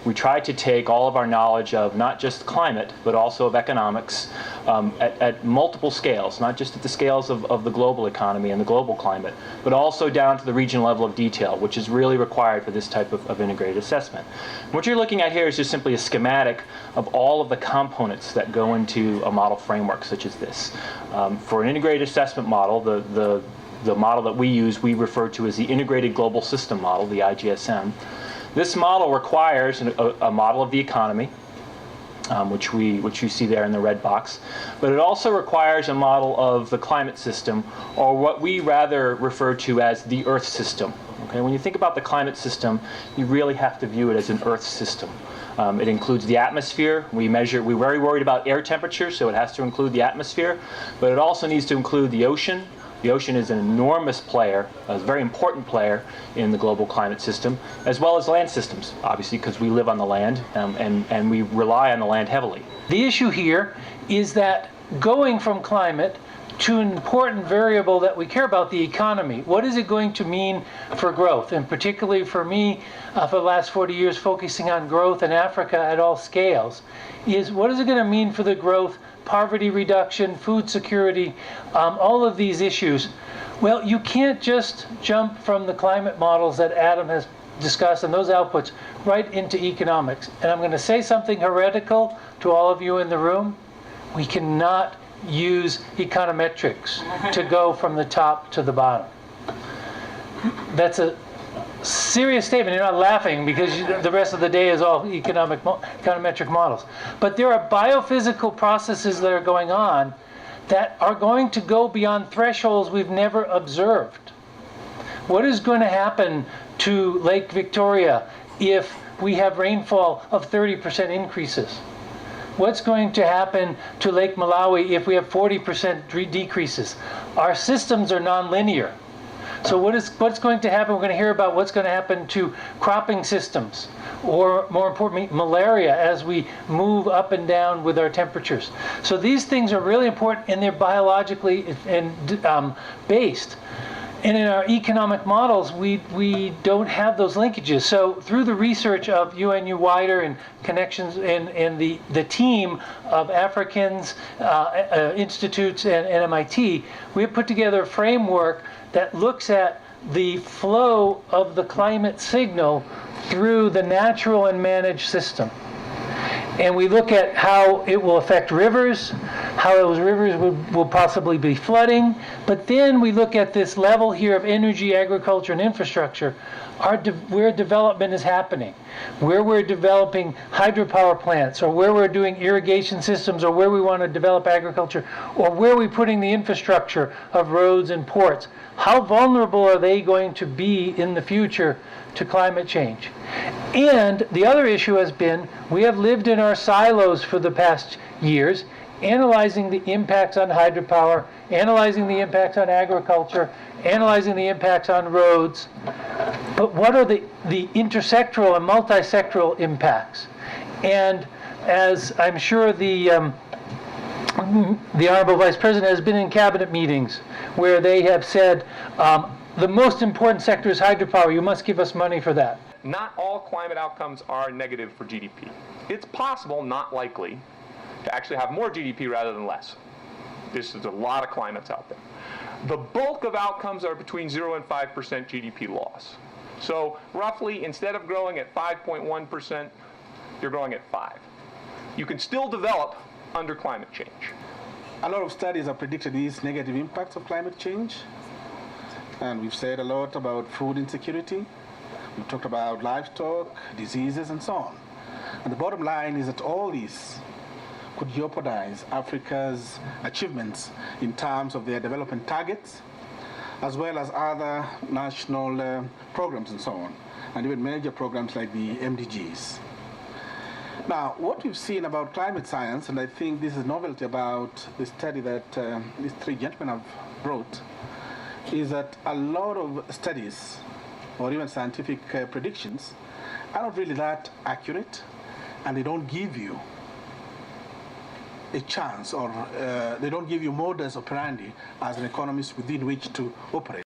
we try to take all of our knowledge of not just climate, but also of economics at multiple scales, not just at the scales of the global economy and the global climate, but also down to the regional level of detail, which is really required for this type of integrated assessment. What you're looking at here is just simply a schematic of all of the components that go into a model framework such as this. For an integrated assessment model, the model that we use, we refer to as the Integrated Global System Model, the IGSM. This model requires a model of the economy, which you see there in the red box, but it also requires a model of the climate system, or what we rather refer to as the Earth system. Okay, when you think about the climate system, you really have to view it as an Earth system. It includes the atmosphere. We're very worried about air temperature, so it has to include the atmosphere, but it also needs to include the ocean. The ocean is an enormous player, a very important player in the global climate system, as well as land systems, obviously, because we live on the land and we rely on the land heavily. The issue here is that going from climate to an important variable that we care about, the economy. What is it going to mean for growth? And particularly for me, for the last 40 years, focusing on growth in Africa at all scales, is what is it going to mean for the growth, poverty reduction, food security, all of these issues? Well, you can't just jump from the climate models that Adam has discussed and those outputs right into economics. And I'm going to say something heretical to all of you in the room. We cannot use econometrics to go from the top to the bottom. That's a serious statement. You're not laughing because the rest of the day is all econometric models. But there are biophysical processes that are going on that are going to go beyond thresholds we've never observed. What is going to happen to Lake Victoria if we have rainfall of 30% increases? What's going to happen to Lake Malawi if we have 40% decreases? Our systems are nonlinear. So what's going to happen? We're going to hear about what's going to happen to cropping systems, or more importantly, malaria as we move up and down with our temperatures. So these things are really important, and they're biologically based. And in our economic models, we don't have those linkages. So through the research of UNU Wider and connections and the team of Africans, institutes, and MIT, we have put together a framework that looks at the flow of the climate signal through the natural and managed system. And we look at how it will affect rivers, how those rivers will possibly be flooding. But then we look at this level here of energy, agriculture, and infrastructure, where development is happening, where we're developing hydropower plants, or where we're doing irrigation systems, or where we want to develop agriculture, or where we're putting the infrastructure of roads and ports. How vulnerable are they going to be in the future to climate change? And the other issue has been, we have lived in our silos for the past years, analyzing the impacts on hydropower, analyzing the impacts on agriculture, analyzing the impacts on roads. But what are the intersectoral and multisectoral impacts? And as I'm sure the Honorable Vice President has been in cabinet meetings where they have said, the most important sector is hydropower. You must give us money for that. Not all climate outcomes are negative for GDP. It's possible, not likely, to actually have more GDP rather than less. There's a lot of climates out there. The bulk of outcomes are between 0 and 5% GDP loss. So roughly, instead of growing at 5.1%, you're growing at 5. You can still develop under climate change. A lot of studies have predicted these negative impacts of climate change. And we've said a lot about food insecurity. We've talked about livestock, diseases, and so on. And the bottom line is that all these could jeopardize Africa's achievements in terms of their development targets, as well as other national programs and so on, and even major programs like the MDGs. Now, what we've seen about climate science, and I think this is novelty about the study that these three gentlemen have brought, is that a lot of studies, or even scientific predictions, are not really that accurate, and they don't give you a chance, or they don't give you modus operandi as an economist within which to operate.